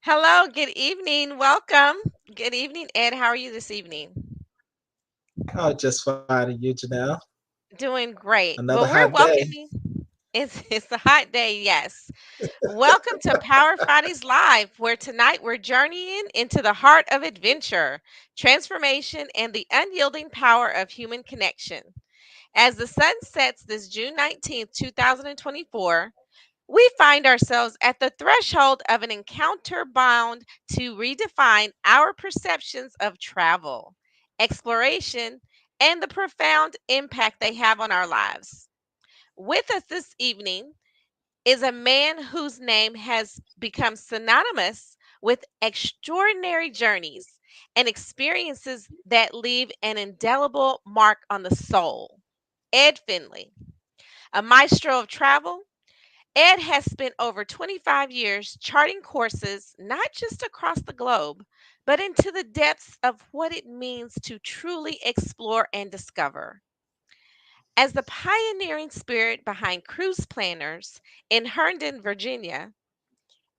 Hello, good evening. Welcome. Good evening, Ed. How are you this evening? Oh, just fine. And you, Janelle? Doing great. Another Well, we're hot day. welcoming. It's a hot day, yes. Welcome to Power Fridays Live, where tonight we're journeying into the heart of adventure, transformation, and the unyielding power of human connection. As the sun sets this June 19th, 2024, we find ourselves at the threshold of an encounter bound to redefine our perceptions of travel, exploration, and the profound impact they have on our lives. With us this evening is a man whose name has become synonymous with extraordinary journeys and experiences that leave an indelible mark on the soul. Ed Finley, a maestro of travel. Ed has spent over 25 years charting courses not just across the globe, but into the depths of what it means to truly explore and discover. As the pioneering spirit behind cruise planners in Herndon, Virginia,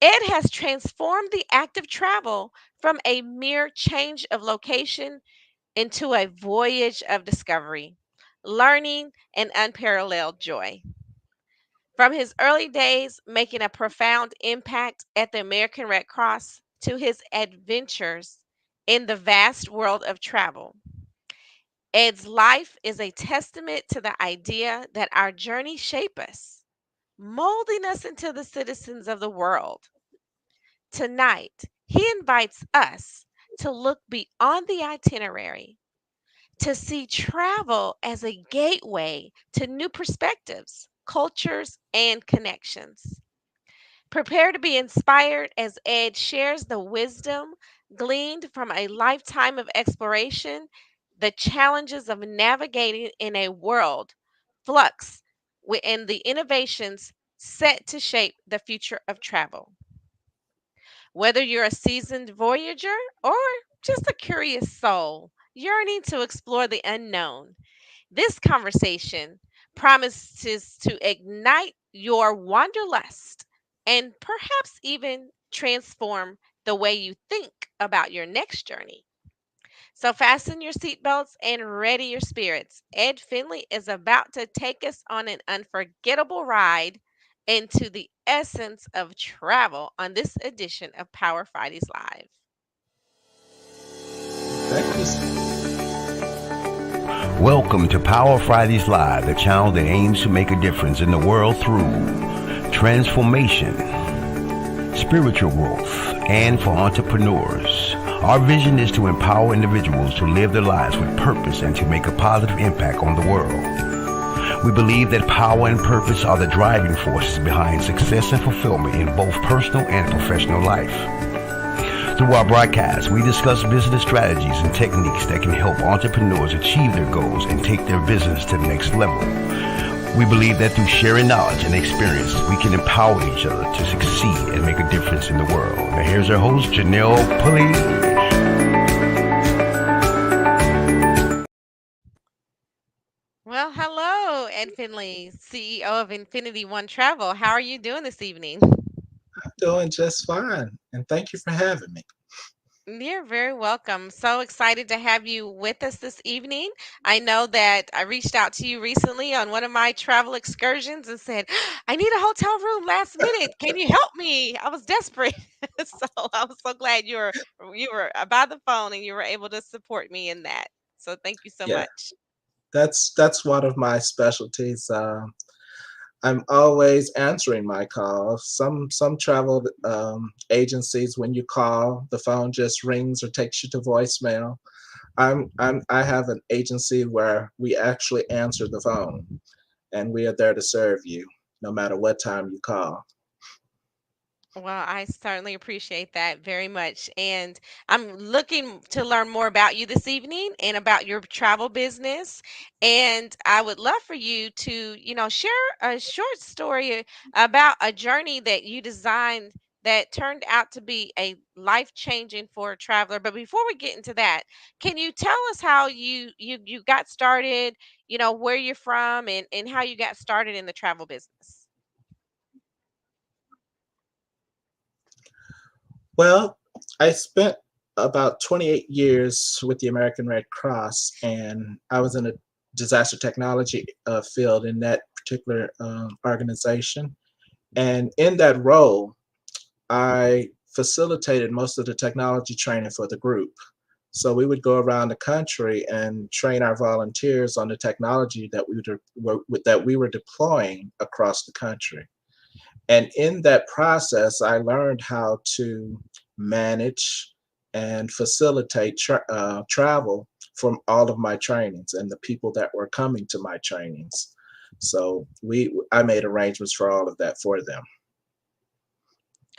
Ed has transformed the act of travel from a mere change of location into a voyage of discovery, learning, and unparalleled joy. From his early days making a profound impact at the American Red Cross to his adventures in the vast world of travel, Ed's life is a testament to the idea that our journeys shape us, molding us into the citizens of the world. Tonight, he invites us to look beyond the itinerary, to see travel as a gateway to new perspectives, cultures, and connections. Prepare to be inspired as Ed shares the wisdom gleaned from a lifetime of exploration, the challenges of navigating in a world flux, and the innovations set to shape the future of travel. Whether you're a seasoned voyager or just a curious soul yearning to explore the unknown, this conversation promises to ignite your wanderlust and perhaps even transform the way you think about your next journey. So, fasten your seatbelts and ready your spirits. Ed Finley is about to take us on an unforgettable ride into the essence of travel on this edition of Power Fridays Live. Thank you. Welcome to Power Fridays Live, the channel that aims to make a difference in the world through transformation, spiritual growth, and for entrepreneurs. Our vision is to empower individuals to live their lives with purpose and to make a positive impact on the world. We believe that power and purpose are the driving forces behind success and fulfillment in both personal and professional life. Through our broadcast, we discuss business strategies and techniques that can help entrepreneurs achieve their goals and take their business to the next level. We believe that through sharing knowledge and experience, we can empower each other to succeed and make a difference in the world. Now here's our host, Janelle Pulley. Well, hello, Ed Finley, CEO of Infinity One Travel. How are you doing this evening? I'm doing just fine. And thank you for having me. You're very welcome. So excited to have you with us this evening. I know that I reached out to you recently on one of my travel excursions and said, I need a hotel room last minute. Can you help me? I was desperate. So I was so glad you were by the phone and you were able to support me in that. So thank you so Yeah, much. that's one of my specialties. I'm always answering my calls. Some travel agencies, when you call, the phone just rings or takes you to voicemail. I have an agency where we actually answer the phone, and we are there to serve you, no matter what time you call. Well, I certainly appreciate that very much. And I'm looking to learn more about you this evening and about your travel business. And I would love for you to, share a short story about a journey that you designed that turned out to be a life changing for a traveler. But before we get into that, can you tell us how you got started, where you're from and how you got started in the travel business? Well, I spent about 28 years with the American Red Cross, and I was in a disaster technology field in that particular organization. And in that role, I facilitated most of the technology training for the group. So we would go around the country and train our volunteers on the technology that we were deploying across the country. And in that process, I learned how to manage and facilitate travel from all of my trainings and the people that were coming to my trainings. So I made arrangements for all of that for them.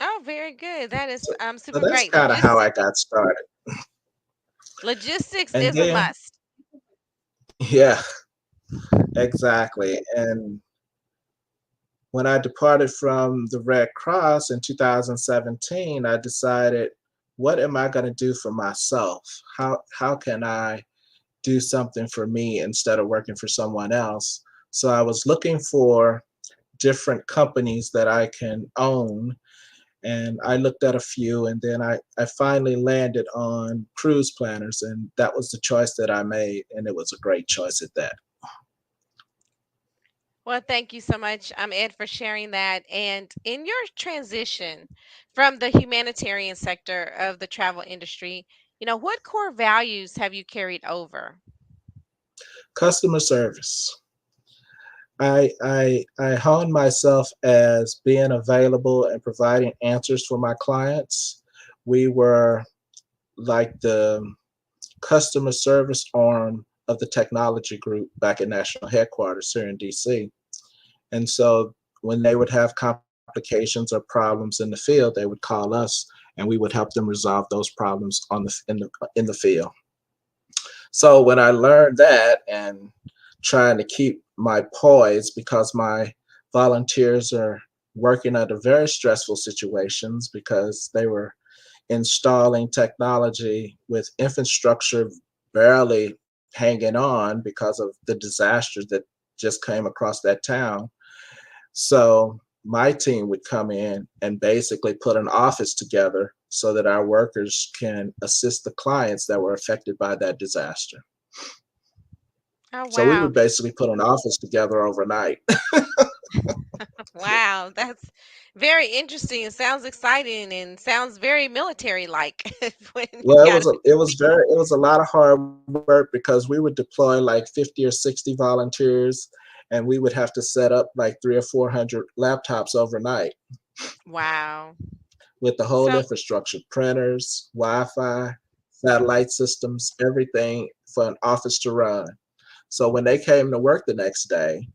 Oh, very good. That is So, so super that's great. kind of how I got started. Logistics And is a then, must. yeah, exactly. And when I departed from the Red Cross in 2017, I decided, what am I going to do for myself? How can I do something for me instead of working for someone else? So I was looking for different companies that I can own, and I looked at a few, and then I finally landed on cruise planners, and that was the choice that I made, and it was a great choice at that. Well, thank you so much, Ed, for sharing that. And in your transition from the humanitarian sector of the travel industry, what core values have you carried over? Customer service. I honed myself as being available and providing answers for my clients. We were like the customer service arm of the technology group back at national headquarters here in DC. And so when they would have complications or problems in the field, they would call us and we would help them resolve those problems in the field. So when I learned that and trying to keep my poise because my volunteers are working under very stressful situations because they were installing technology with infrastructure barely hanging on because of the disasters that just came across that town. So my team would come in and basically put an office together so that our workers can assist the clients that were affected by that disaster. Oh, So we wow. would basically put an office together overnight. Wow. That's very interesting. It sounds exciting and sounds very military like when you Well, got it was a lot of hard work because we would deploy like 50 or 60 volunteers, and we would have to set up like three or 400 laptops overnight wow. with the whole So, infrastructure, printers, Wi-Fi, satellite systems, everything for an office to run. So when they came to work the next day,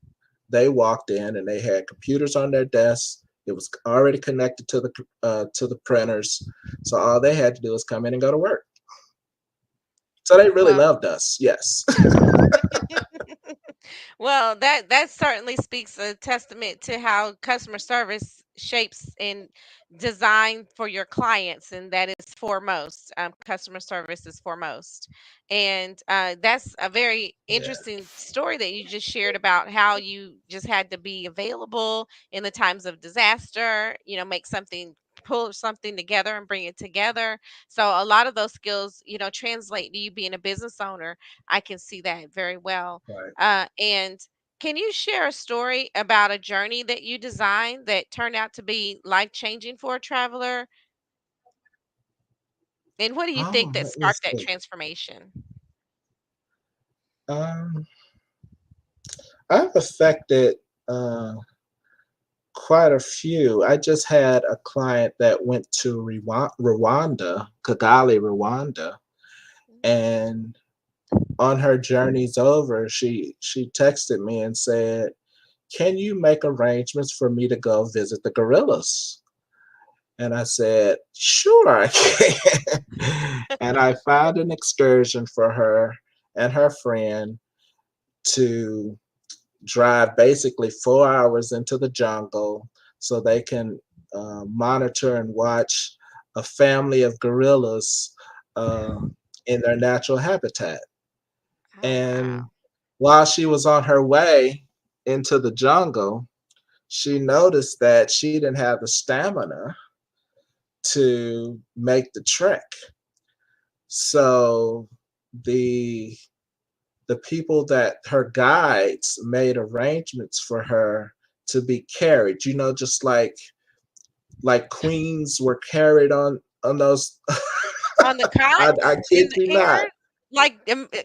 they walked in and they had computers on their desks. It was already connected to the printers, so all they had to do was come in and go to work. So they really well, loved us. Yes. well, that certainly speaks a testament to how customer service shapes and design for your clients, and that is foremost. Customer service is foremost, and that's a very Yeah. interesting story that you just shared about how you just had to be available in the times of disaster. Make something. Pull something together and bring it together. So a lot of those skills, translate to you being a business owner. I can see that very well. Right. And can you share a story about a journey that you designed that turned out to be life changing for a traveler? And what do you think that Let me sparked that see. transformation? Um, I've affected uh, quite a few. I just had a client that went to Rwanda, Kigali, Rwanda, and on her journeys over, she texted me and said, "Can you make arrangements for me to go visit the gorillas?" And I said, "Sure, I can." And I found an excursion for her and her friend to drive basically 4 hours into the jungle so they can monitor and watch a family of gorillas uh, in their natural habitat. Oh, wow. And while she was on her way into the jungle, she noticed that she didn't have the stamina to make the trek. So the the people that her guides made arrangements for her to be carried, just like queens were carried on those. On the I cots kid in the you not. air, like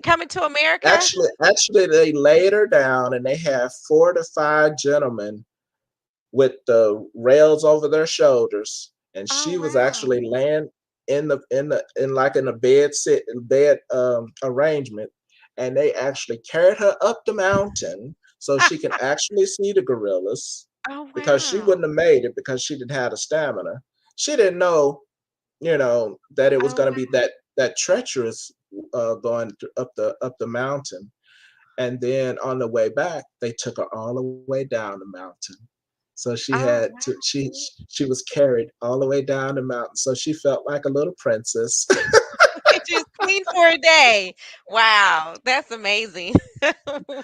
coming to America. Actually, they laid her down, and they had 4 to 5 gentlemen with the rails over their shoulders, and Oh she was wow. actually laying in a bed arrangement, and they actually carried her up the mountain so she can actually see the gorillas, Oh because she wow. wouldn't have made it because she didn't have the stamina. She didn't know, that it was Oh going to be that treacherous, up the mountain. And then on the way back, they took her all the way down the mountain. So oh wow. she was carried all the way down the mountain. So she felt like a little princess. Just queen for a day. Wow, that's amazing.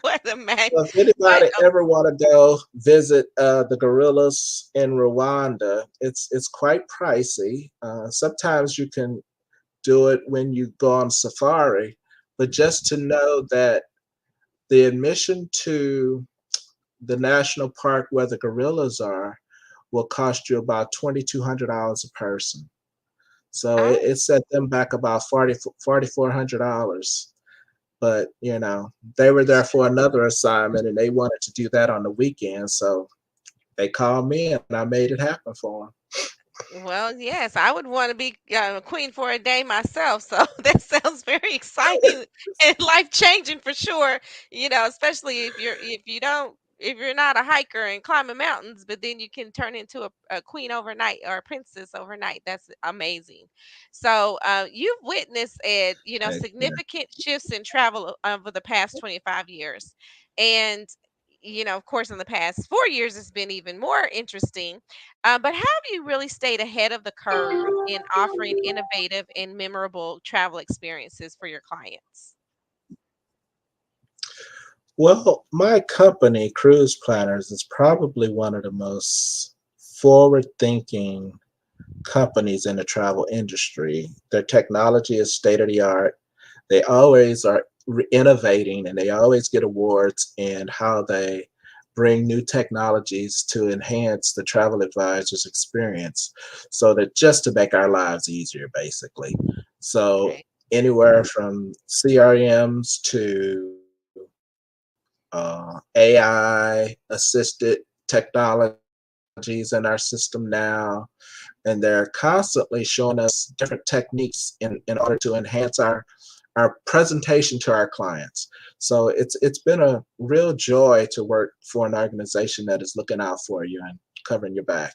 What a man. So if What anybody ever want to go visit the gorillas in Rwanda, it's quite pricey. Sometimes you can do it when you go on safari, but just to know that the admission to the national park where the gorillas are will cost you about $2,200 a person. So oh it set them back about $4,400. But they were there for another assignment, and they wanted to do that on the weekend. So they called me, and I made it happen for them. well, yes, I would want to be a queen for a day myself. So that sounds very exciting and life changing for sure. Especially if you're not a hiker and climbing mountains, but then you can turn into a queen overnight or a princess overnight. That's amazing. So you've witnessed, Ed, Right. significant shifts in travel over the past 25 years, and of course, in the past 4 years, it's been even more interesting. But how have you really stayed ahead of the curve in offering innovative and memorable travel experiences for your clients? Well, my company, Cruise Planners, is probably one of the most forward thinking companies in the travel industry. Their technology is state of the art. They always are innovating, and they always get awards in how they bring new technologies to enhance the travel advisor's experience, so that just to make our lives easier, basically. So Okay. anywhere from CRMs to AI assisted technologies in our system now, and they're constantly showing us different techniques in order to enhance our presentation to our clients. So it's been a real joy to work for an organization that is looking out for you and covering your back.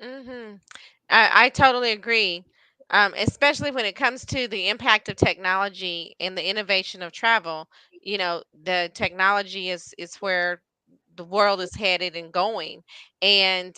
Mm-hmm. I totally agree. Especially when it comes to the impact of technology and the innovation of travel. The technology is where the world is headed and going. And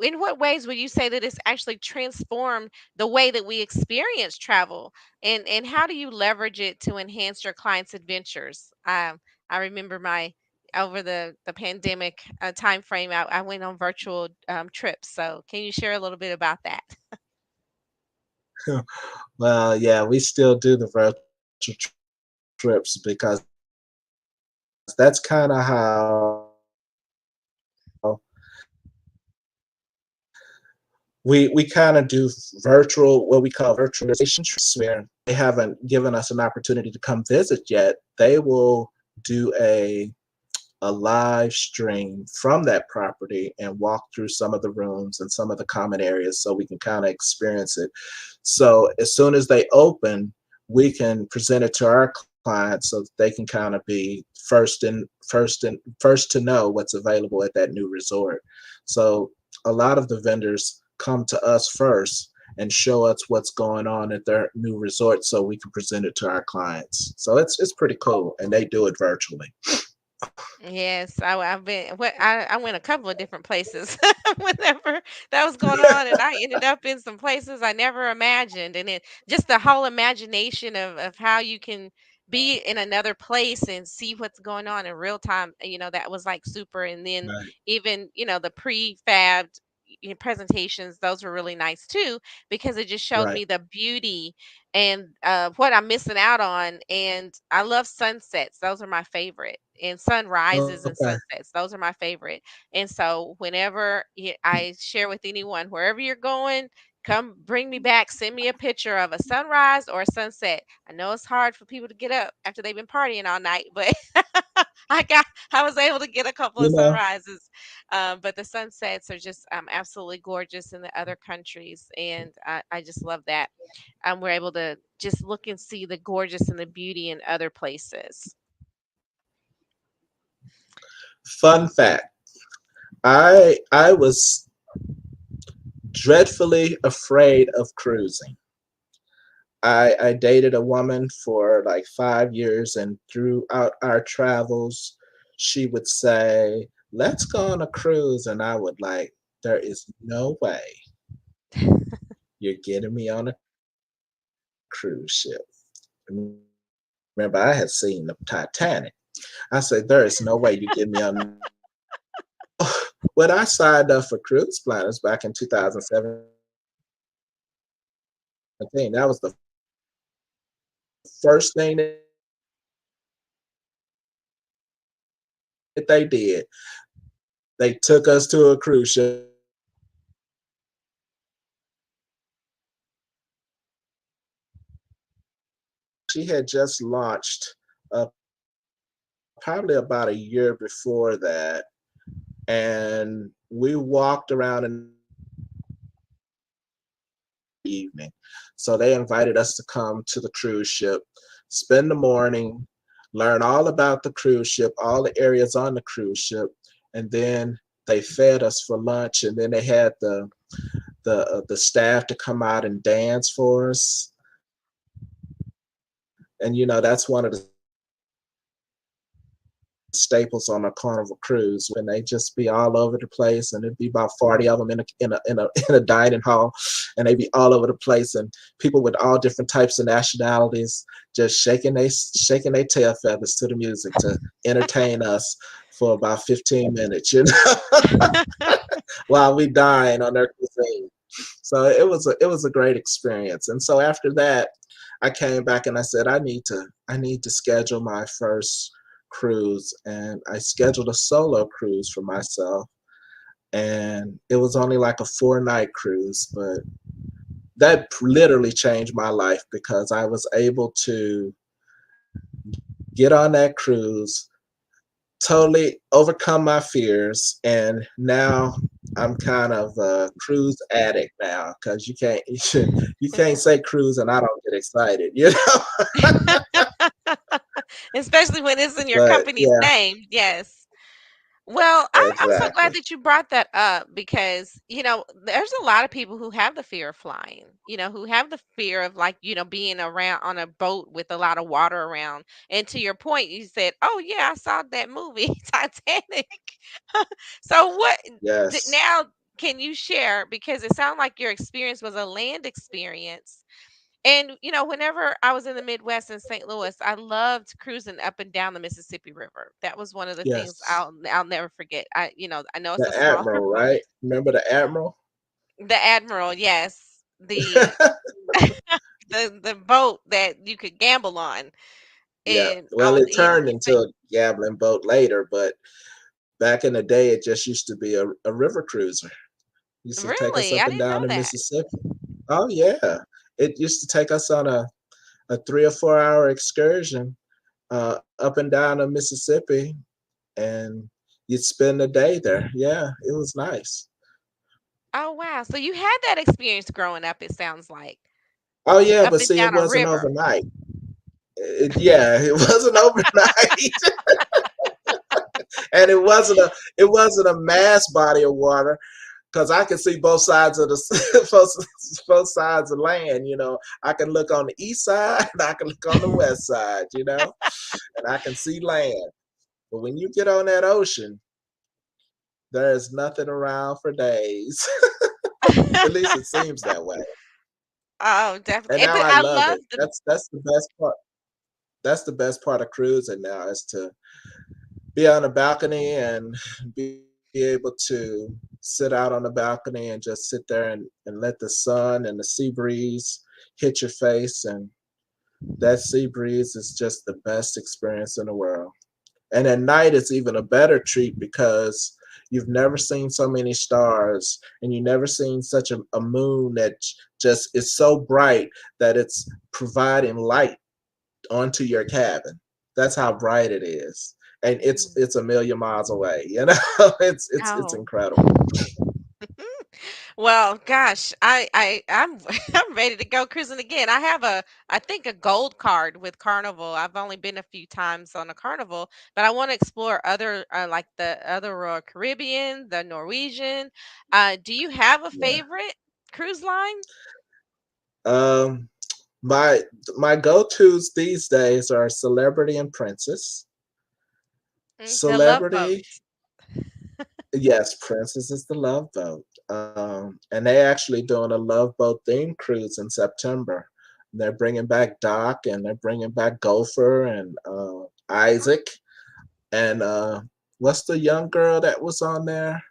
in what ways would you say that it's actually transformed the way that we experience travel, and how do you leverage it to enhance your clients' adventures? I remember my over the pandemic time frame, I went on virtual trips. So can you share a little bit about that? Well, yeah, we still do the virtual trips because that's kind of how we kind of do what we call virtualization trips, where they haven't given us an opportunity to come visit yet. They will do a live stream from that property and walk through some of the rooms and some of the common areas so we can kind of experience it. So as soon as they open, we can present it to our clients so they can kind of be first to know what's available at that new resort. So a lot of the vendors come to us first and show us what's going on at their new resort so we can present it to our clients. So it's pretty cool, and they do it virtually. Yes, I've been. I went a couple of different places whenever that was going on, and I ended up in some places I never imagined, and it just the whole imagination of how you can be in another place and see what's going on in real time. That was like super. And then Right. even the prefabbed. presentations, those were really nice too, because it just showed Right. me the beauty and what I'm missing out on. And I love sunsets; those are my favorite. And sunrises and Okay. sunsets; those are my favorite. And so, whenever I share with anyone, wherever you're going, come bring me back. Send me a picture of a sunrise or a sunset. I know it's hard for people to get up after they've been partying all night, but I got I was able to get a couple You of know, sunrises. But the sunsets are just absolutely gorgeous in the other countries, and I just love that. We're able to just look and see the gorgeous and the beauty in other places. fun fact. I was dreadfully afraid of cruising. I dated a woman for like 5 years, and throughout our travels, she would say, "Let's go on a cruise," and I would like, "There is no way you're getting me on a cruise ship." Remember, I had seen the Titanic. I said, "There is no way you get me on." When I signed up for cruise planners back in 2017, that was the first thing that they did. They took us to a cruise ship. She had just launched probably about a year before that, and we walked around in the evening. So they invited us to come to the cruise ship, spend the morning, learn all about the cruise ship, all the areas on the cruise ship, and then they fed us for lunch, and then they had the staff to come out and dance for us. And that's one of the staples on a Carnival cruise, when they just be all over the place, and it'd be about 40 of them in a dining hall, and they'd be all over the place, and people with all different types of nationalities just shaking their tail feathers to the music to entertain us for about 15 minutes, while we dine on their cuisine. So it was a great experience. And so after that, I came back and I said, I need to schedule my first cruise, and I scheduled a solo cruise for myself. And it was only like a 4-night cruise, but that literally changed my life, because I was able to get on that cruise, totally overcome my fears, and now I'm kind of a cruise addict now, because you can't say cruise and I don't get excited. Especially when it's in your But company's yeah, name. Yes. Well, I'm so glad exactly. that you brought that up, because, there's a lot of people who have the fear of flying, who have the fear of, like, being around on a boat with a lot of water around. And to your point, you said, "Oh yeah, I saw that movie Titanic." So Yes. now can you share, because it sounded like your experience was a land experience, and, whenever I was in the Midwest in St. Louis, I loved cruising up and down the Mississippi River. That was one of the things Yes. I'll never forget. I know it's The a smaller Admiral, boat. right? Remember the Admiral? The Admiral, yes. The boat that you could gamble on Yeah. in Well, on it the east turned of into a gambling boat later, but back in the day, it just used to be a river cruiser. Used to take us Really? up I and didn't know down the that. Mississippi. Oh yeah, it used to take us on a 3 or 4 hour excursion up and down the Mississippi, and you'd spend the day there. Yeah, it was nice. Oh wow. So you had that experience growing up, it sounds like. Oh yeah, Up but and see, it down a wasn't river. overnight. Yeah, it wasn't overnight, and it wasn't a mass body of water, because I can see both sides of the both sides of land. I can look on the east side and I can look on the west side. And I can see land. But when you get on that ocean, there is nothing around for days. At least it seems that way. Oh, definitely. And now But I I love love it. the That's the best part. That's the best part of cruising now, is to be on a balcony and be able to sit out on the balcony and just sit there and let the sun and the sea breeze hit your face. And that sea breeze is just the best experience in the world. And at night, it's even a better treat because you've never seen so many stars and you've never seen such a moon that just is so bright that it's providing light onto your cabin. That's how bright it is. And Mm. it's a million miles away, you know. It's Oh. incredible. Well, gosh, I'm I'm ready to go cruising again. I have I think a gold card with Carnival. I've only been a few times on a Carnival, but I want to explore other like the other Royal Caribbean, the Norwegian. Do you have a Yeah. favorite cruise line? Um my my go-tos these days are Celebrity and Princess. The Love Celebrity, Boat. yes, Princess is the Love Boat. And they actually doing a Love Boat theme cruise in September. They're bringing back Doc and they're bringing back Gopher and Isaac and what's the young girl that was on there?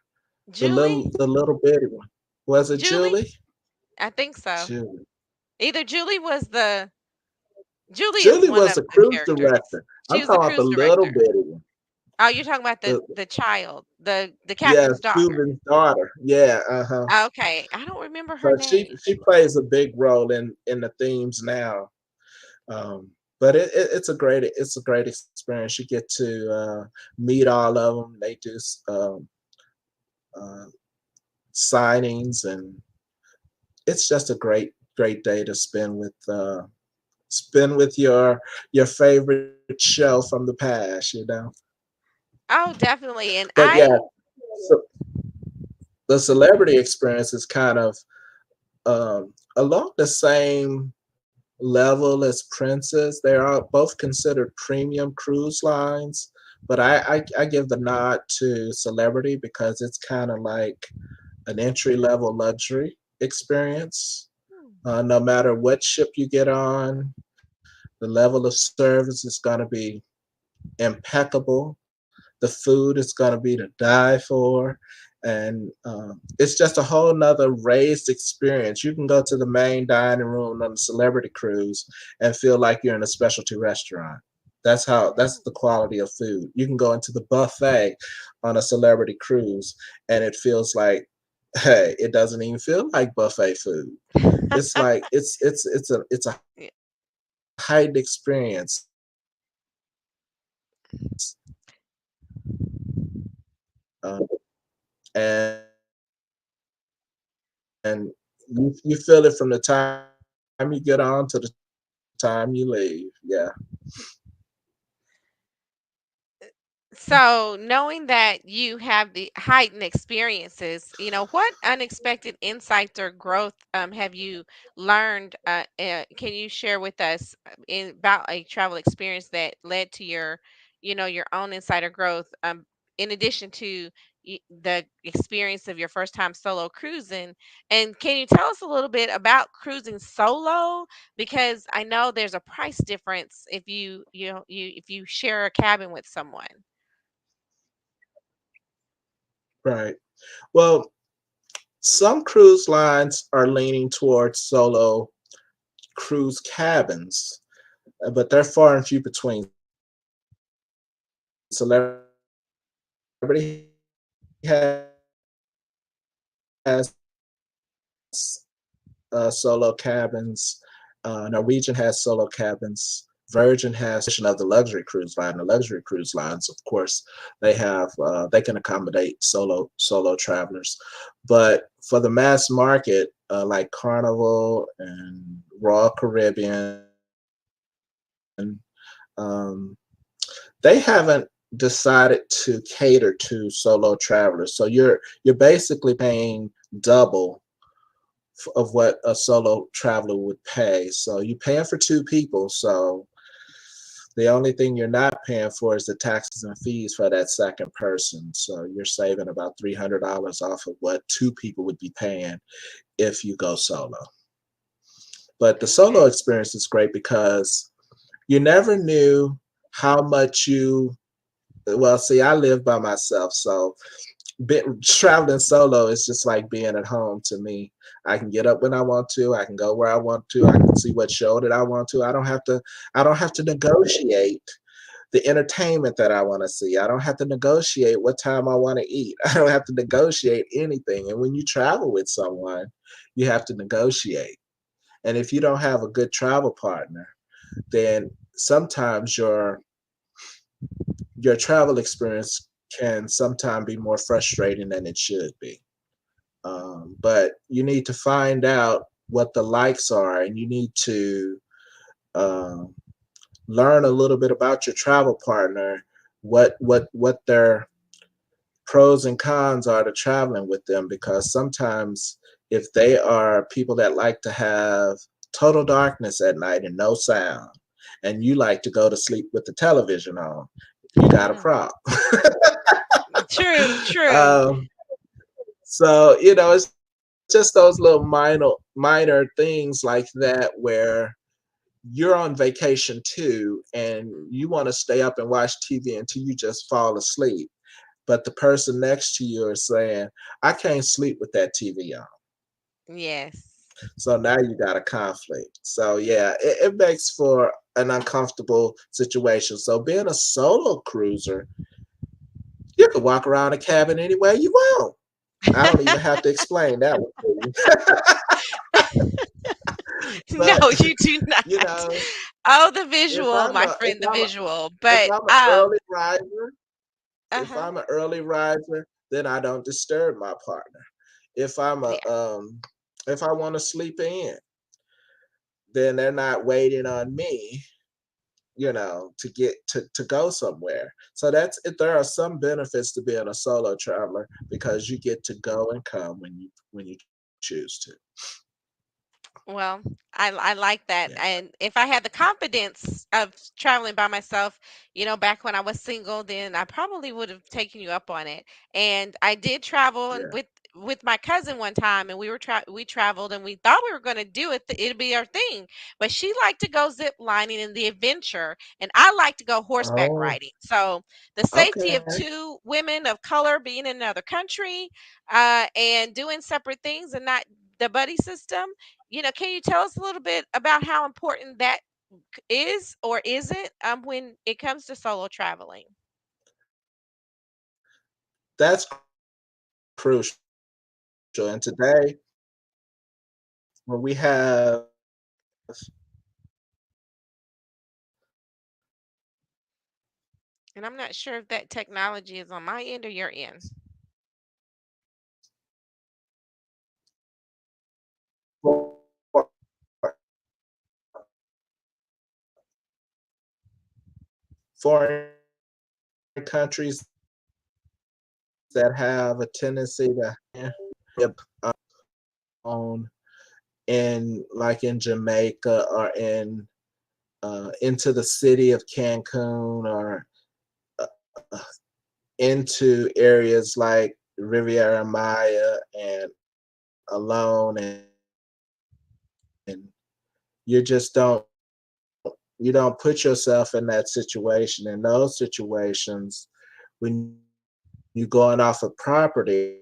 Julie? The little bitty one. Was it Julie? Julie? I think so. Julie. Either Julie was the Julie is Julie one was of the the cruise characters. director. She I'm was the talking about the cruise little director. bitty one. Oh, you're talking about The the child, the Yeah, captain's daughter. Susan's daughter. Yeah, uh-huh. Okay, I don't remember her So name. she plays a big role in the themes now. Um, but it's a great experience. You get to meet all of them. They do uh, signings, and it's just a great day to spend with your favorite show from the past. You know. Oh, definitely. And But yeah, so the celebrity experience is kind of along the same level as Princess. They are both considered premium cruise lines, but I give the nod to Celebrity because it's kind of like an entry level luxury experience. No matter what ship you get on, the level of service is going to be impeccable. The food is going to be to die for. And it's just a whole nother raised experience. You can go to the main dining room on the Celebrity Cruise and feel like you're in a specialty restaurant. That's the quality of food. You can go into the buffet on a Celebrity Cruise and it feels like, hey, it doesn't even feel like buffet food. It's like it's a yeah. heightened experience. And you feel it from the time you get on to the time you leave. Yeah. So, knowing that you have the heightened experiences, what unexpected insights or growth have you learned? Can you share with us about a travel experience that led to your own insight or growth? In addition to the experience of your first time solo cruising, and can you tell us a little bit about cruising solo? Because I know there's a price difference if if you share a cabin with someone. Right. Well, some cruise lines are leaning towards solo cruise cabins, but they're far and few between. Celebrity has solo cabins. Norwegian has solo cabins. Virgin has of the luxury cruise line. The luxury cruise lines, of course, they can accommodate solo travelers, but for the mass market, like Carnival and Royal Caribbean, um, they haven't decided to cater to solo travelers. So you're basically paying double of what a solo traveler would pay. So you're paying for two people. So the only thing you're not paying for is the taxes and fees for that second person. So you're saving about $300 off of what two people would be paying if you go solo. But the solo Okay. experience is great because you never knew how much you, well, see, I live by myself. So traveling solo is just like being at home to me. I can get up when I want to. I can go where I want to. I can see what show that I want to. I don't have to negotiate the entertainment that I want to see. I don't have to negotiate what time I want to eat. I don't have to negotiate anything. And when you travel with someone, you have to negotiate. And if you don't have a good travel partner, then sometimes your travel experience can sometimes be more frustrating than it should be. But you need to find out what the likes are, and you need to um, learn a little bit about your travel partner, what their pros and cons are to traveling with them. Because sometimes if they are people that like to have total darkness at night and no sound, and you like to go to sleep with the television on, you got a problem. True, true. um, so it's just those little minor things like that where you're on vacation too, and you want to stay up and watch TV until you just fall asleep. But the person next to you is saying, I can't sleep with that TV on. Yes. So now you got a conflict. So yeah, it makes for an uncomfortable situation. So being a solo cruiser, you can walk around a cabin any way you want. I don't even have to explain that one to you. No, But you do you not. know, Oh, the if visual, I'm my a if friend, the I'm a visual. if But I'm an early riser, if uh-huh. I'm an early riser, then I don't disturb my partner. If I'm a Yeah. if I want to sleep in, then they're not waiting on me, to get to go somewhere. So there are some benefits to being a solo traveler because you get to go and come when you choose to. Well, I like that. Yeah. And if I had the confidence of traveling by myself, back when I was single, then I probably would have taken you up on it. And I did travel and Yeah. with my cousin one time, and we traveled, and we thought we were going to do it. It'd be our thing. But she liked to go zip lining in the adventure, and I like to go horseback Oh, riding. So the safety of okay. two women of color being in another country, and doing separate things and not the buddy system. Can you tell us a little bit about how important that is or isn't, when it comes to solo traveling? That's crucial. And today, when we have And I'm not sure if that technology is on my end or your end. foreign countries that have a tendency to on in Jamaica or into the city of Cancun or uh, into areas like Riviera Maya and alone, and you just you don't put yourself in that situation. In those situations, when you're going off a property,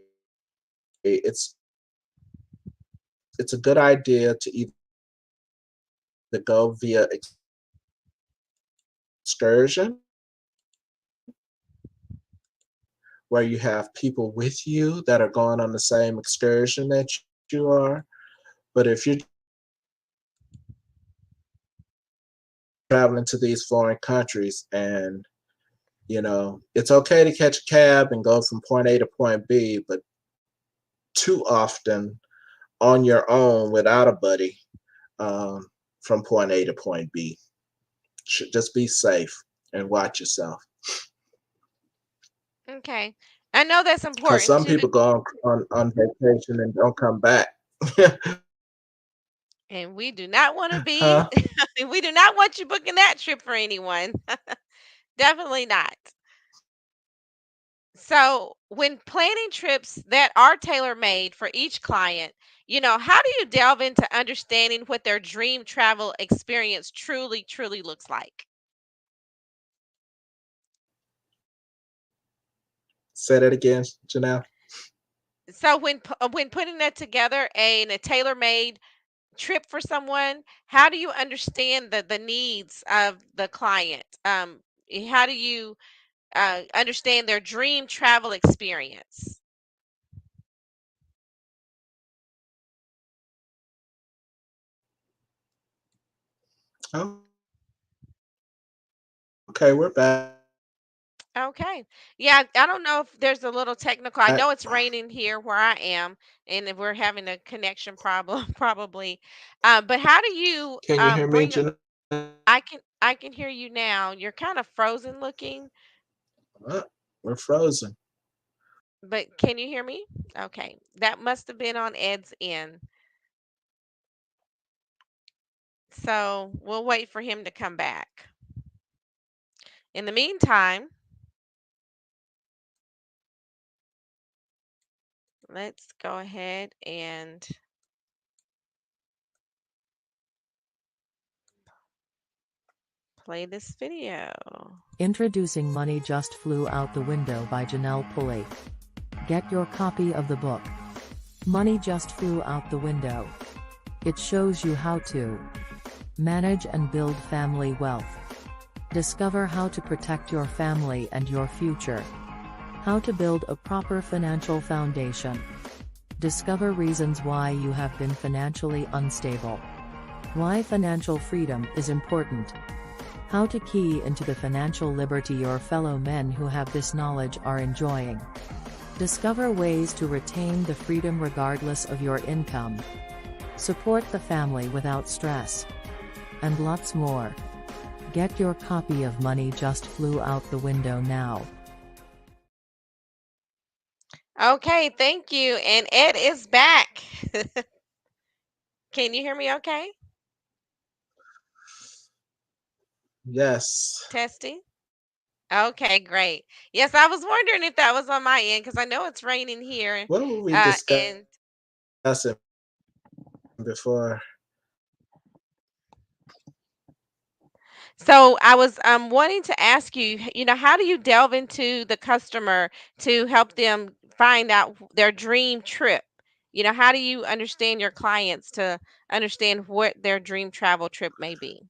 it's a good idea to either go via excursion, where you have people with you that are going on the same excursion that you are. But if you're traveling to these foreign countries and it's okay to catch a cab and go from point A to point B, but too often on your own without a buddy, um, from point A to point B. Should just be safe and watch yourself. Okay. I know that's Because important some too. people go on vacation and don't come back. And we do not want to be, Huh? we do not want you booking that trip for anyone. Definitely not. So, when planning trips that are tailor made for each client, how do you delve into understanding what their dream travel experience truly, truly looks like? Say that again, Janelle. So when putting that together, in a tailor-made trip for someone, how do you understand the needs of the client? How do you understand their dream travel experience? Okay, we're back. Okay. Yeah, I don't know if there's a little technical. I know it's raining here where I am, and if we're having a connection problem, probably. But how do you Can you hear me, bring? Janelle? I can hear you now. You're kind of frozen looking, We're frozen. but can you hear me? Okay, that must have been on Ed's end. So we'll wait for him to come back. In the meantime, let's go ahead and play this video. Introducing Money Just Flew Out the Window by Janelle Pulley. Get your copy of the book. Money Just Flew Out the Window. It shows you how to manage and build family wealth. Discover how to protect your family and your future. How to build a proper financial foundation. Discover reasons why you have been financially unstable. Why financial freedom is important. How to key into the financial liberty your fellow men who have this knowledge are enjoying. Discover ways to retain the freedom regardless of your income. Support the family without stress. And lots more. Get your copy of Money Just Flew Out the Window now. Okay, thank you. And Ed is back. Can you hear me okay? Yes. Testing. Okay, great. Yes, I was wondering if that was on my end because I know it's raining here. What were we And discussing before? so I was wanting to ask you, how do you delve into the customer to help them find out their dream trip? How do you understand your clients to understand what their dream travel trip may be?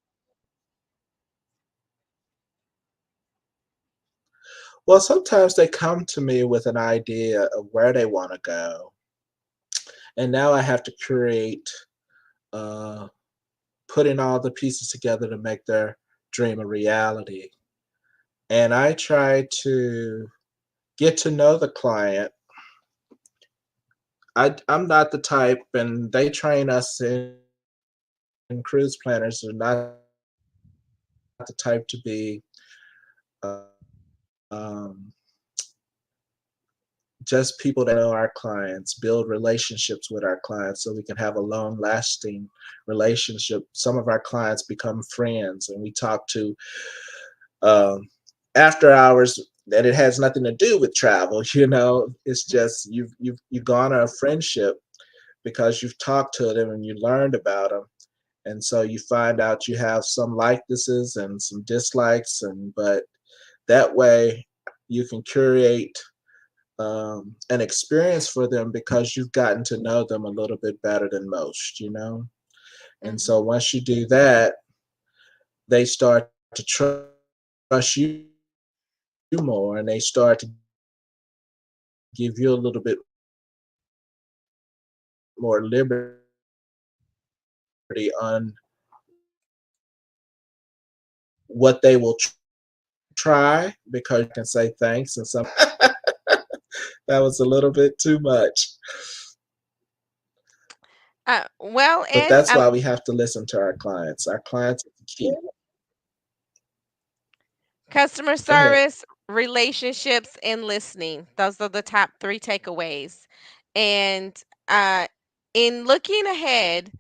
Well, sometimes they come to me with an idea of where they want to go, and now I have to curate, uh, putting all the pieces together to make their dream a reality. And I try to get to know the client. I'm not the type, and they train us in cruise planners are not the type to be um, just people that know our clients, build relationships with our clients so we can have a long lasting relationship. Some of our clients become friends and we talk to um, after hours that it has nothing to do with travel. It's just you've gone on a friendship because you've talked to them and you learned about them. And so you find out you have some likenesses and some dislikes, but that way you can curate an experience for them because you've gotten to know them a little bit better than most. And so Hmm. once you do that, they start to trust you more and they start to give you a little bit more liberty on what they will try because you can say thanks and some that was a little bit too much. Well, But Ed, that's why we have to listen to our clients. Our clients are the key. customer Go ahead. service, relationships, and listening. Those are the top three takeaways. And uh, in looking ahead,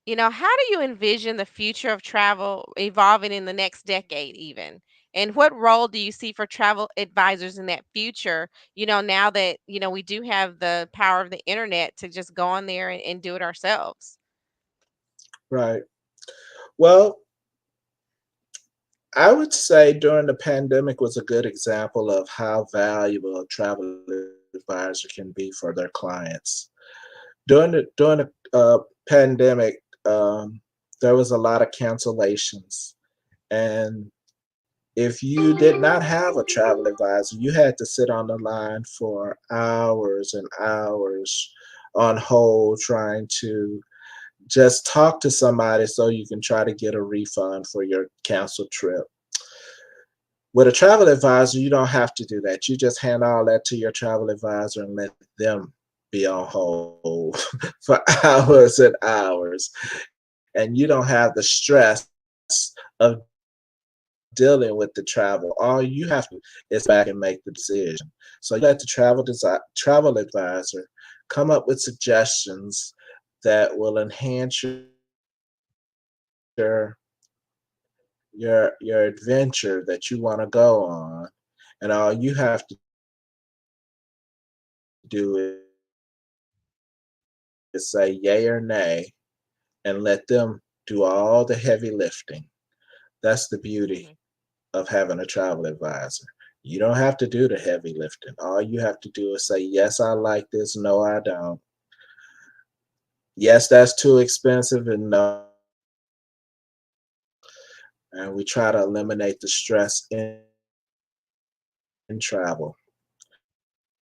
how do you envision the future of travel evolving in the next decade, even? And what role do you see for travel advisors in that future? Now that, we do have the power of the internet to just go on there and do it ourselves. Right. Well, I would say during the pandemic was a good example of how valuable a travel advisor can be for their clients. During the pandemic, there was a lot of cancellations, and if you did not have a travel advisor, you had to sit on the line for hours and hours on hold trying to just talk to somebody so you can try to get a refund for your canceled trip. With a travel advisor, you don't have to do that. You just hand all that to your travel advisor and let them be on hold for hours and hours. And you don't have the stress of dealing with the travel. All you have to is back and make the decision. So you let the travel advisor come up with suggestions that will enhance your adventure that you want to go on, and all you have to do is say yay or nay and let them do all the heavy lifting. That's the beauty of having a travel advisor. You don't have to do the Mhm. heavy lifting. All you have to do is say, yes, I like this, no, I don't. Yes, that's too expensive, and no, that's too cheap. And we try to eliminate the stress in travel. So if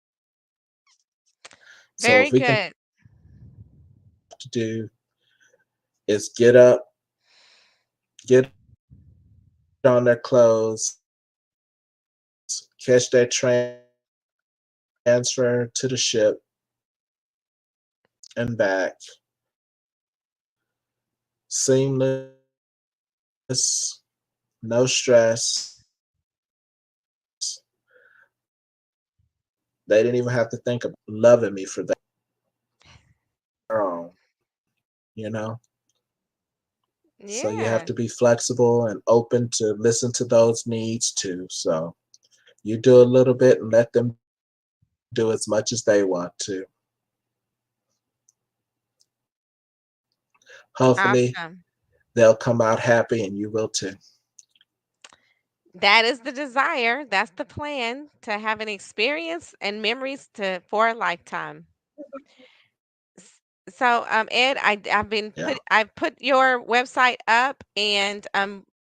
we can fix that stress, Very all you good. have to do is get on their clothes, catch that transfer to the ship, and back, seamless, no stress. They didn't even have to think about loving me for that. Their own, you know? So you have Yeah. to be flexible and open to listen to those needs too. So you do a little bit and let them do as much as they want to. Hopefully, Awesome. they'll come out happy and you will too. That is the desire. That's the plan to have an experience and memories to for a lifetime. S- So, Ed, Yeah. I've put your website up, and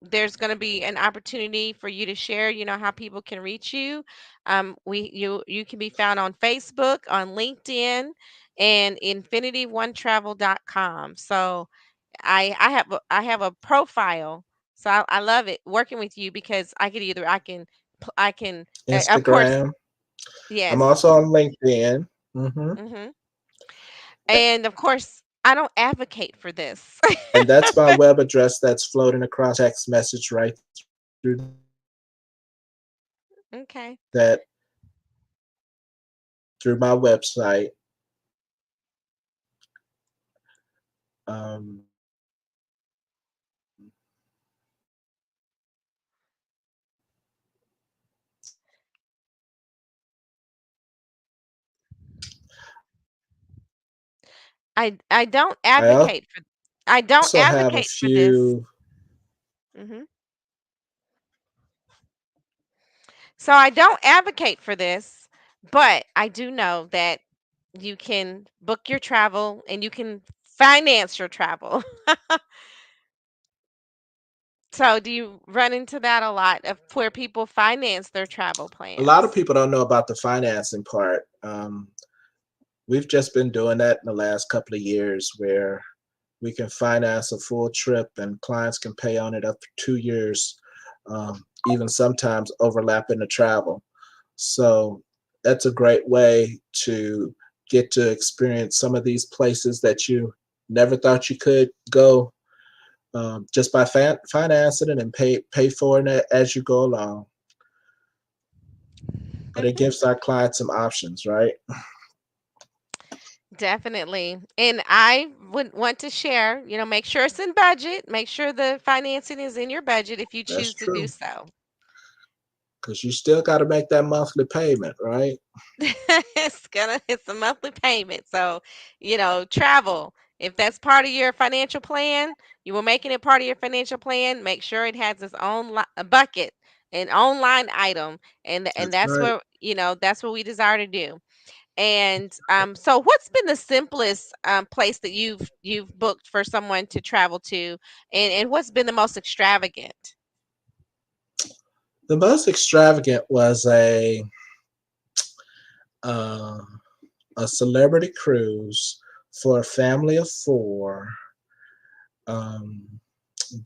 there's going to be an opportunity for you to share. You know how people can reach you. You can be found on Facebook, on LinkedIn, and infinityOneTravel.com. So, I have a profile. So I love it working with you because I can of course, Instagram. I'm yes. also on LinkedIn. Hmm. Hmm. And of course, I don't advocate for this. And that's my web address that's floating across your text message right through that Okay. through my website. I don't I also advocate for have a I don't few. advocate for this. Hmm. So I don't advocate for this, but I do know that you can book your travel and you can finance your travel. So do you run into that a lot of where people finance their travel A lot of plans? people don't know about the financing part. We've just been doing that in the last couple of years where we can finance a full trip and clients can pay on it up to 2 years, even sometimes overlapping the travel. So that's a great way to get to experience some of these places that you never thought you could go, just by financing it and pay for it as you go along. But it Hmm. gives our clients some options, right? Definitely. And I would want to share, make sure it's in budget, make sure the financing is in your budget if you That's choose to do true. so. Because you still got to make that monthly payment, right? It's a monthly payment. So, travel. If that's part of your financial plan, you were making it part of your financial plan, make sure it has its own bucket, an own line item, and That's that's right. what that's what we desire to do. And so, what's been the simplest place that you've booked for someone to travel to, and what's been the most extravagant? The most extravagant was uh, a celebrity cruise for a family of four. Um,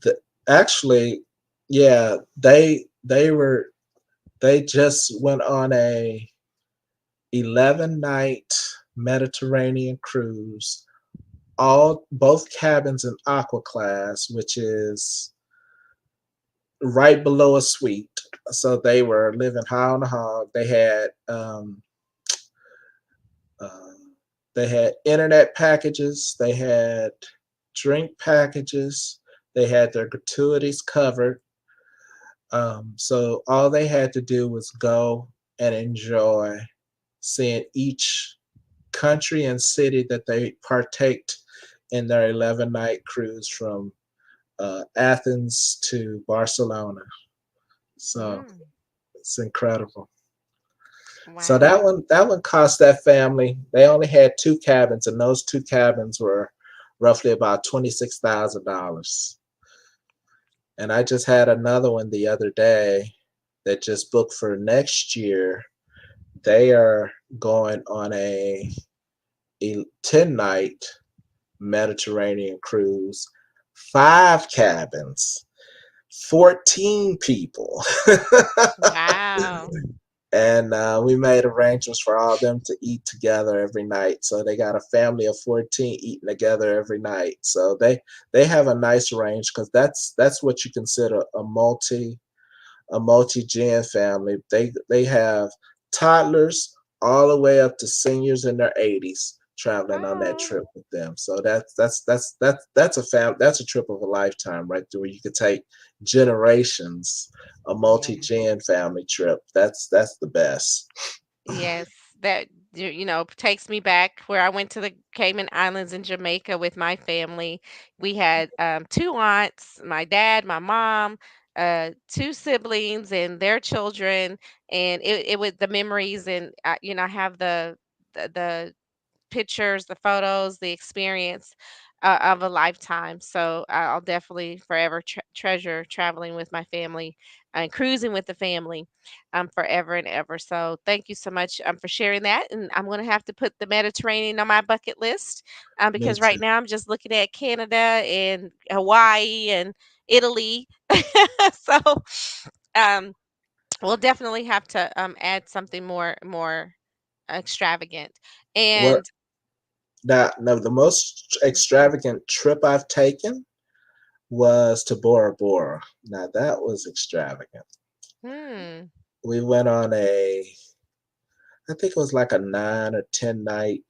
the, actually, yeah, they just went on a 11-night Mediterranean cruise. All both cabins in Aqua class, which is right below a suite. So they were living high on the hog. Uh, they had internet packages. They had drink packages. They had their gratuities covered. So all they had to do was go and enjoy seeing each country and city that they partaked in their 11-night cruise from Athens to Barcelona. So Mm, it's incredible. So wow. that one cost that family. They only had two cabins, and those two cabins were roughly about $26,000. And I just had another one the other day that just booked for next year. They are going on a 10-night Mediterranean cruise, five cabins, 14 people. Wow. And we made arrangements for all of them to eat together every night. So they got a family of 14 eating together every night. So they have a nice range because that's what you consider a multi-gen family. They have toddlers all the way up to seniors in their 80s traveling on that Oh, trip with them. So that's a trip of a lifetime right there where you could take generations, a yeah. multi-gen family trip. That's the best. Yes, that takes me back where I went to the Cayman Islands in Jamaica with my family. We had two aunts, my dad, my mom, two siblings, and their children, and it was the memories, and I have the pictures, the photos, the experience of a lifetime. So I'll definitely forever treasure traveling with my family and cruising with the family forever and ever. So thank you so much for sharing that. And I'm going to have to put the Mediterranean on my bucket list Me because right too. now I'm just looking at Canada and Hawaii and Italy. So um, we'll definitely have to add something more extravagant. What And now? No, the most extravagant trip I've taken was to Bora Bora. Now that was extravagant. hmm. We went on I think it was like a 9 or 10 night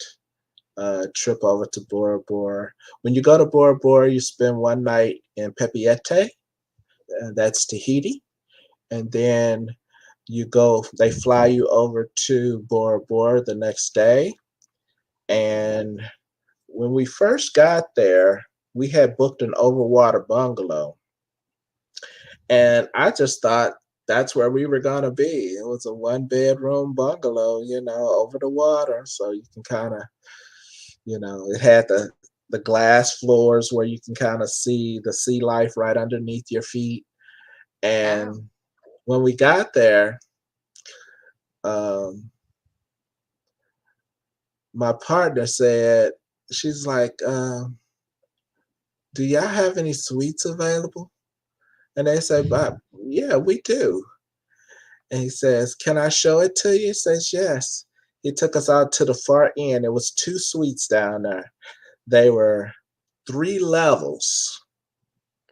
trip over to Bora Bora. When you go to Bora Bora, you spend one night in Pepiete, that's Tahiti, and then they fly you over to Bora Bora the next day. And when we first got there, we had booked an overwater bungalow. And I just thought that's where we were going to be. It was a one-bedroom bungalow, over the water. So you can kind of, it had the glass floors where you can kind of see the sea life right underneath your feet. Oh. And when we got there, um, my partner said, she's like, do y'all have any suites available? And they said, but yeah, we do. And he says, can I show it to you? He says, yes. He took us out to the far end. It was two suites down there. They were three levels.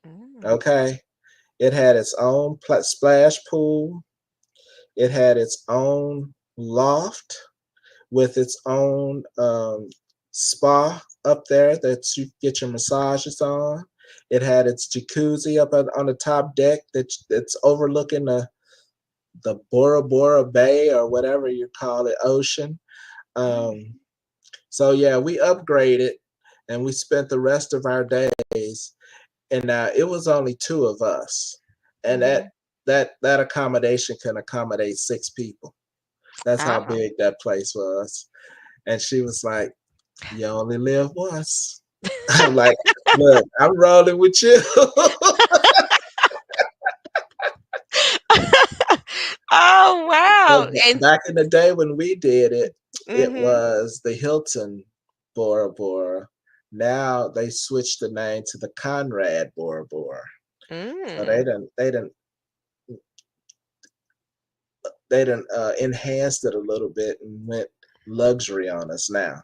Mm. Okay. It had its own splash pool. It had its own loft with its own spa up there that you get your massages on. It had its jacuzzi up on the top deck that's overlooking the Bora Bora Bay or whatever you call it, ocean. Mm. Um, so yeah, we upgraded, and we spent the rest of our days. And it was only two of us, and Mm-hmm. that accommodation can accommodate six people. That's how Oh. big that place was. And she was like, "You only live once." I'm like, "Look, I'm rolling with you." Oh, But wow. And back in the day when we did it, it mhm. was the Hilton Bora Bora. Now they switched the name to the Conrad Bora Bora. So Mm. they didn't enhanced it a little bit and went luxury on us now.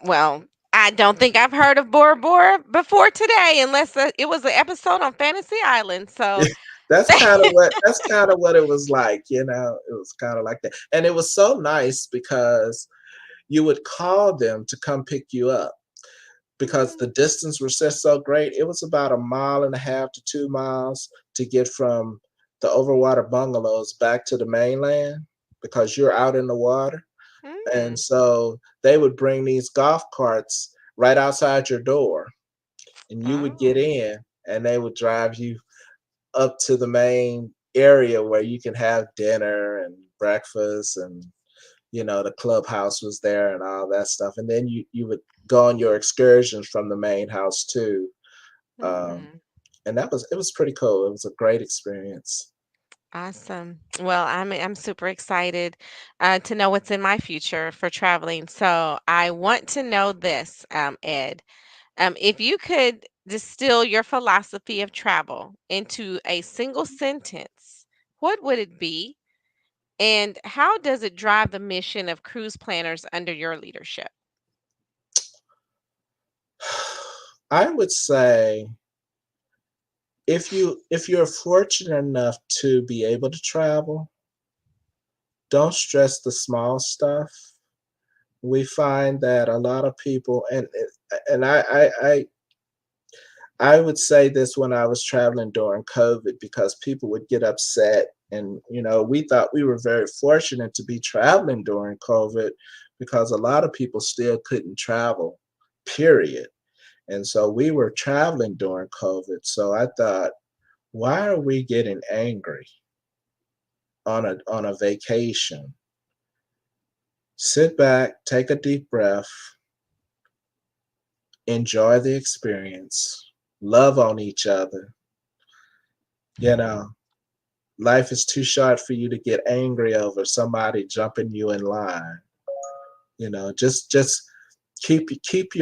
Well, I don't think I've heard of Bora Bora before today, unless it was an episode on Fantasy Island. So, That's kind of what it was like, It was kind of like that, and it was so nice because you would call them to come pick you up because the mm, distance was just so great. It was about a mile and a half to 2 miles to get from the overwater bungalows back to the mainland because you're out in the water. And mm, so they would bring these golf carts right outside your door, and you would get oh, in, and they would drive you up to the main area where you can have dinner and breakfast, and the clubhouse was there and all that stuff. And then you would go on your excursions from the main house too. Um, mm. and it was pretty cool. It was a great experience. Awesome. Well, I'm super excited to know what's in my future for traveling. So I want to know this, Ed. If you could distill your philosophy of travel into a single sentence, what would it be? And how does it drive the mission of cruise planners under your leadership? I would say if you're fortunate enough to be able to travel, don't stress the small stuff. We find that a lot of people, and I would say this when I was traveling during COVID, because people would get upset. And, we thought we were very fortunate to be traveling during COVID because a lot of people still couldn't travel, period. And so we were traveling during COVID. So I thought, why are we getting angry on a vacation? Sit back, take a deep breath, enjoy the experience, love on each other. You know, life is too short for you to get angry over somebody jumping you in line. Just keep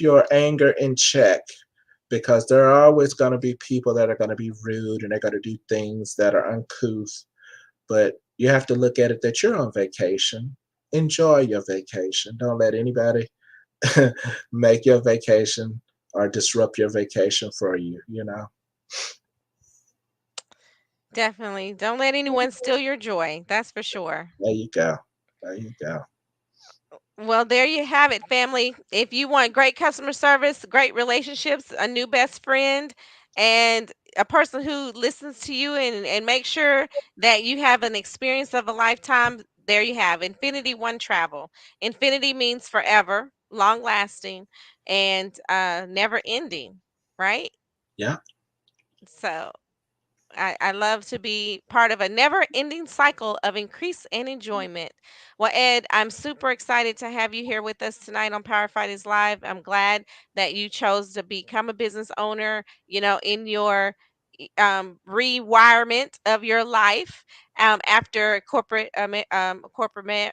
your anger in check, because there are always going to be people that are going to be rude and they're going to do things that are uncouth. But you have to look at it that you're on vacation. Enjoy your vacation. Don't let anybody make your vacation or disrupt your vacation for you. Definitely. Don't let anyone steal your joy. That's for sure. There you go. There you go. Well, there you have it, family. If you want great customer service, great relationships, a new best friend, and a person who listens to you and make sure that you have an experience of a lifetime, there you have Infinity One Travel. Infinity means forever, long lasting, and never ending, right? Yeah. So I love to be part of a never ending cycle of increase and enjoyment. Well, Ed, I'm super excited to have you here with us tonight on Power Fighters Live. I'm glad that you chose to become a business owner, in your rewirement of your life after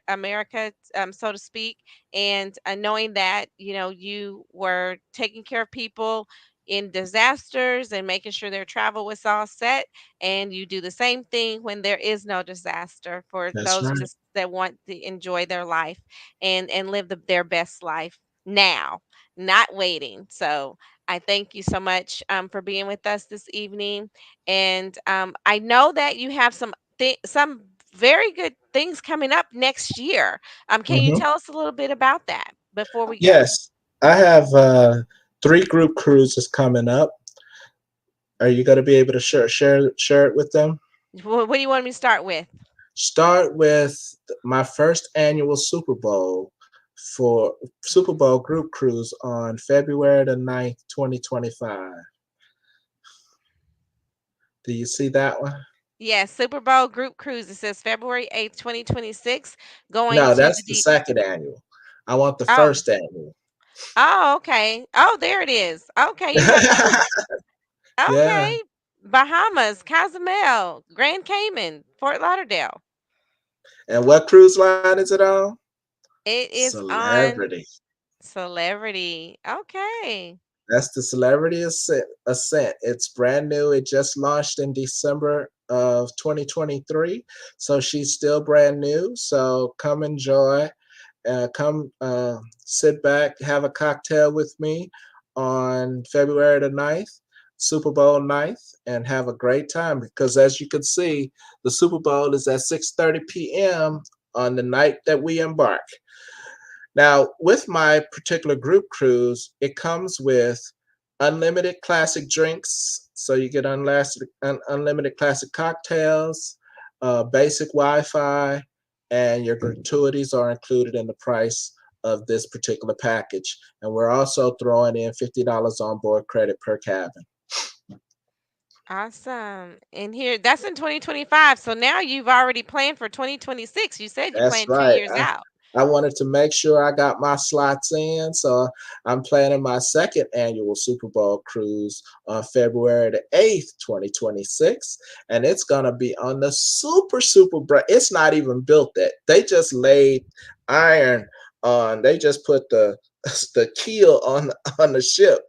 America, so to speak, and knowing that, you were taking care of people in disasters and making sure their travel was all set, and you do the same thing when there is no disaster for That's those right. just that want to enjoy their life and live their best life now, not waiting. So I thank you so much for being with us this evening, and I know that you have some very good things coming up next year. Can you Hmm. tell us a little bit about that before we go? Yes, I have three group cruises coming up. Are you going to be able to share it with them? What do you want me to start with? Start with my first annual Super Bowl for Super Bowl group cruise on February the 9th, 2025. Do you see that one? Yes, Super Bowl group cruise. It says February 8th, 2026, going No, to that's the the deep. second annual. I want the Oh, first annual. oh, okay. Oh, there it is. Okay, you have two. Yeah. Okay. Bahamas, Cozumel, Grand Cayman, Fort Lauderdale. And what cruise line is it on? It is on Celebrity. Celebrity. Okay. That's the Celebrity Ascent. It's brand new. It just launched in December of 2023. So she's still brand new. So come enjoy. Come sit back, have a cocktail with me on February the 9th, Super Bowl 9th, and have a great time. Because as you can see, the Super Bowl is at 6:30 p.m. on the night that we embark. Now, with my particular group cruise, it comes with unlimited classic drinks. So you get unlimited classic cocktails, basic Wi Fi, and your gratuities are included in the price of this particular package. And we're also throwing in $50 on board credit per cabin. Awesome. And here, that's in 2025. So now you've already planned for 2026. You said you That's planned 2 right. years out. I wanted to make sure I got my slots in. So I'm planning my second annual Super Bowl cruise on February the 8th, 2026. And it's going to be on the super bright. It's not even built yet. They just laid iron on, they just put the keel on the ship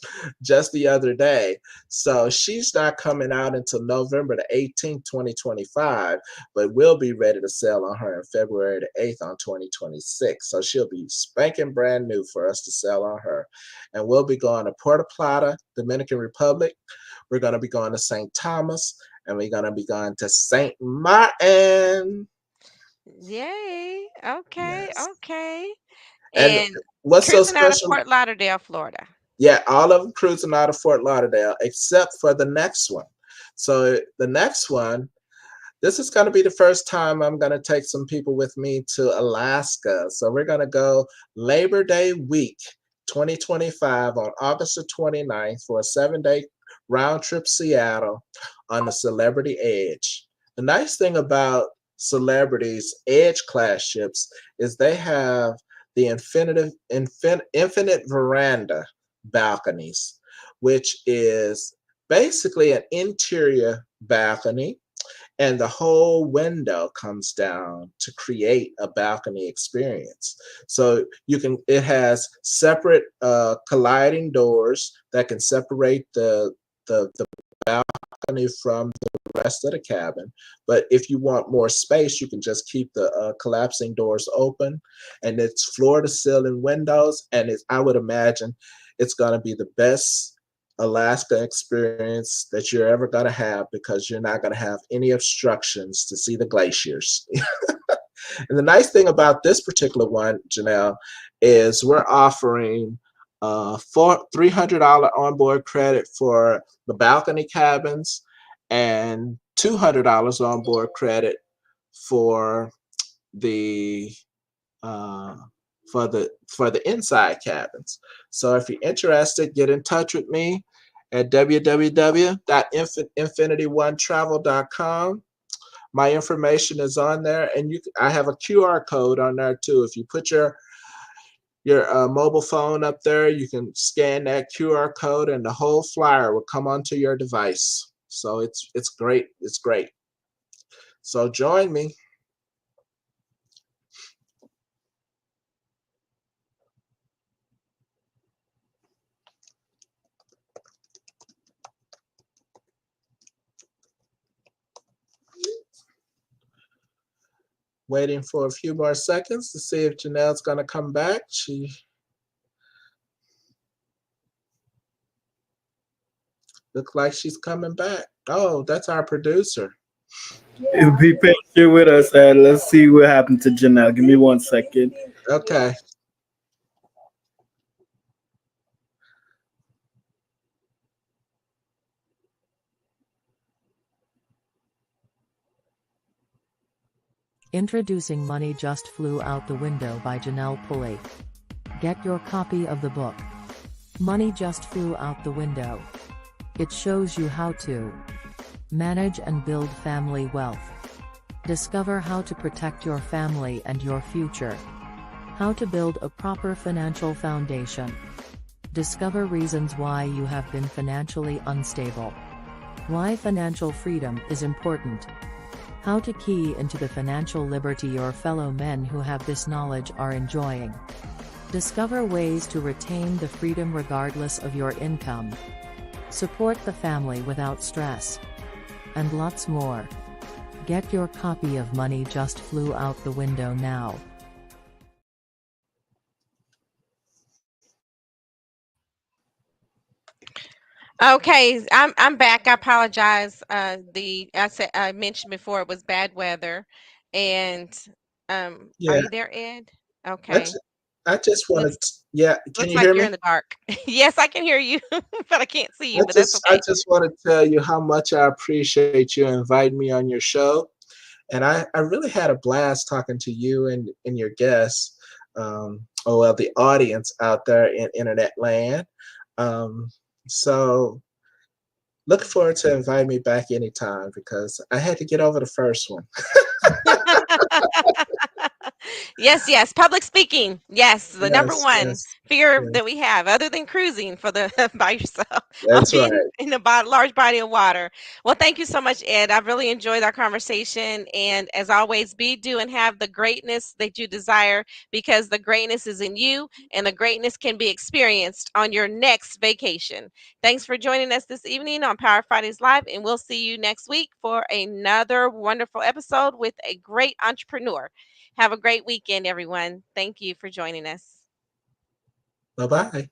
just the other day. So she's not coming out until November the 18th, 2025, but we'll be ready to sail on her in February the 8th on 2026. So she'll be spanking brand new for us to sail on her. And we'll be going to Puerto Plata, Dominican Republic. We're going to be going to St. Thomas, and we're going to be going to St. Martin. Yay. Okay. Yes. Okay. And And what's so cruising out of special? Fort Lauderdale, Florida. Yeah, all of them cruising out of Fort Lauderdale, except for the next one. So the next one, this is going to be the first time I'm going to take some people with me to Alaska. So we're going to go Labor Day week 2025 on August the 29th for a 7-day round trip Seattle on the Celebrity Edge. The nice thing about Celebrity's Edge class ships is they have the infinite veranda balconies, which is basically an interior balcony, and the whole window comes down to create a balcony experience. So it has separate colliding doors that can separate the balcony from the rest of the cabin. But if you want more space, you can just keep the collapsing doors open, and it's floor to ceiling windows. And I would imagine it's going to be the best Alaska experience that you're ever going to have, because you're not going to have any obstructions to see the glaciers. And the nice thing about this particular one, Janelle, is we're offering $300 onboard credit for the balcony cabins and $200 onboard credit for the uh, for the inside cabins. So if you're interested, get in touch with me at www.infinityonetravel.com. My information is on there, and I have a QR code on there too. If you put your mobile phone up there, you can scan that QR code, and the whole flyer will come onto your device. So it's great. It's great. So join me. Waiting for a few more seconds to see if Janelle's going to come back. She looks like she's coming back. Oh, that's our producer. Be patient with us. Let's see what happened to Janelle. Give me 1 second. Okay. Introducing Money Just Flew Out the Window by Janelle Pulate. Get your copy of the book. Money just flew out the window. It shows you how to manage and build family wealth. Discover how to protect your family and your future. How to build a proper financial foundation. Discover reasons why you have been financially unstable. Why financial freedom is important. How to key into the financial liberty your fellow men who have this knowledge are enjoying. Discover ways to retain the freedom regardless of your income. Support the family without stress. And lots more. Get your copy of Money Just Flew Out the Window now. Okay, I'm back. I apologize. The I said I mentioned before it was bad weather, and are Yeah, you there, Ed? I, Okay. ju- I just wanted. Looks Yeah, can looks you like hear you're me? in the dark. Yes, I can hear you, but I can't see you. But that's I okay. just want to tell you how much I appreciate you inviting me on your show, and I really had a blast talking to you and your guests. Oh well, the audience out there in internet land. Um, so looking forward to inviting me back anytime because I had to get over the first one. Yes, yes. Public speaking. Yes, the number Yes, one yes, fear that yes. we have, other than cruising for the by yourself or That's being right. in a large body of water. Well, thank you so much, Ed. I've really enjoyed our conversation. And as always, be, do, and have the greatness that you desire because the greatness is in you and the greatness can be experienced on your next vacation. Thanks for joining us this evening on Power Fridays Live. And we'll see you next week for another wonderful episode with a great entrepreneur. Have a great weekend, everyone. Thank you for joining us. Bye bye.